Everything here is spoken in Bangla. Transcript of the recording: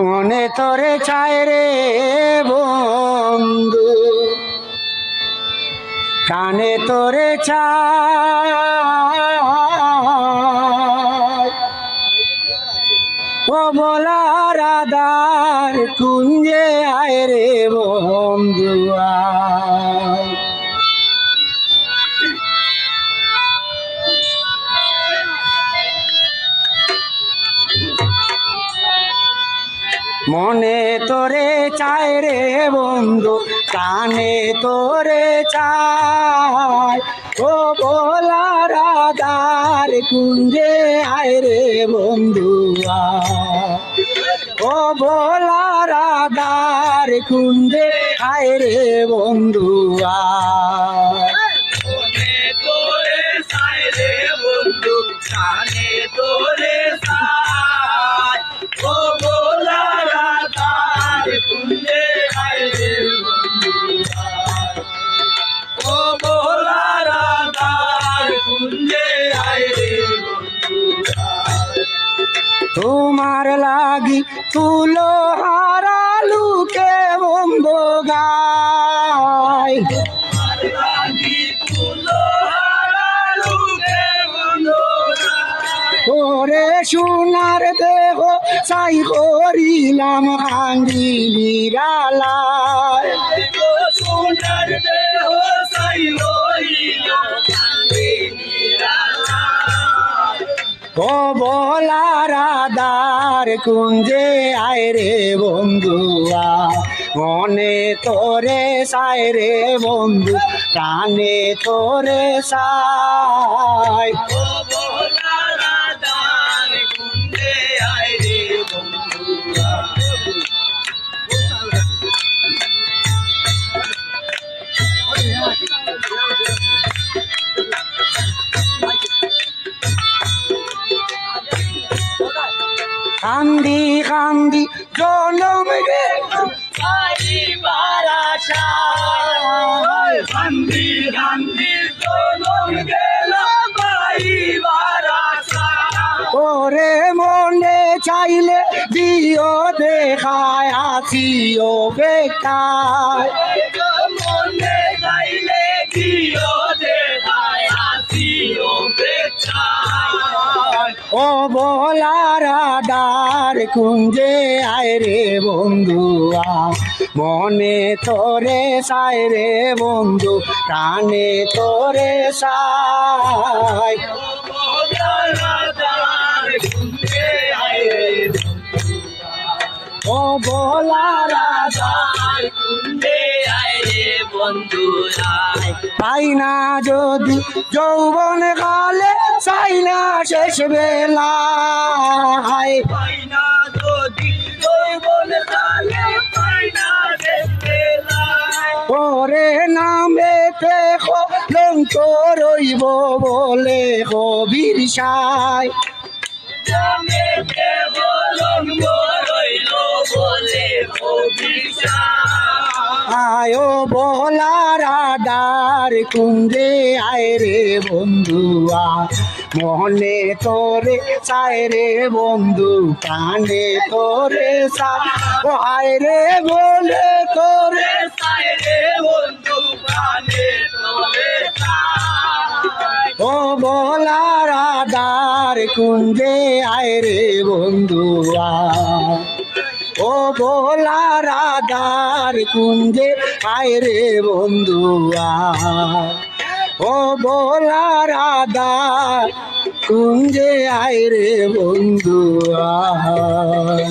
মনে তোরে চায় রে বন্ধু, কানে তোরে চায় ও বলার আদার কুঞ্জে আয় রে বন্ধু আয়। মনে তোরে চায় রে বন্ধু, কানে তোরে চায় ও বলার আদার কুঞ্জে আয় রে বন্ধু আয়। ও বলার আদার কুঞ্জে আয় রে বন্ধু আয়। মনে তোরে চায় রে বন্ধু, কানে তোরে চায় ও বলার আদার কুঞ্জে আয় রে বন্ধু আয়। ও বলার আদার কুঞ্জে আয় রে বন্ধু আয়। তোমার লাগি তুলো হারালু কে বন্ধু গায়, তোমার লাগি তুলো হারালু কে বন্ধু গায়। ওরে সোনার দেহ চাই করিলাম হাঙ্গি নিরালায় সোনার দেহ চাই হইল কান্দে নিরালায়। ও বলার আদার কুঞ্জে আয় রে বন্ধু আয়। মনে তোরে চায় রে বন্ধু, কানে তোরে চায় ও বলার আদার কুঞ্জে আয় রে বন্ধু আয়। কান্দি কান্দি জনম গে পাইবার আশায় কান্দি কান্দি জনম গেল পাইবার আশায়। ওরে মনে চাইলে দিও দেখায় আসিও বেকায় মনে চাইলে দিও দেখায় আসিও বেচায়। ও বলার আদার কুঞ্জে আয় রে বন্ধু আয়। মনে তোরে চায় রে বন্ধু, কানে তোরে চায় ও বলার আদার কুঞ্জে আয় রে বন্ধু আয়। ও বলার আদার কুঞ্জে আয় রে বন্ধু আয়। পাই না যদি যৌবন কালে চাই না শেষ বেলায় পাইনা যদি যৌবন কালে পাইনা শেষ বেলায়। ওরে নামে কলঙ্ক রইব বলে কবির সায় জমেতে কলঙ্ক রইল বলে অভিশাপ। আয় ও বলার আদার কুঞ্জে আয় রে বন্ধু আয়। মনে তোরে চায় রে বন্ধু, কানে তোরে চায় ও আয় রে বলে তোরে চায় রে বন্ধু, কানে তোরে চায় ও বলার আদার কুঞ্জে আয় রে বন্ধু আয়। ও বলার আদার কুঞ্জে আয় রে বন্ধু আয়। ও বলার আদার কুঞ্জে আয় রে বন্ধু আয়।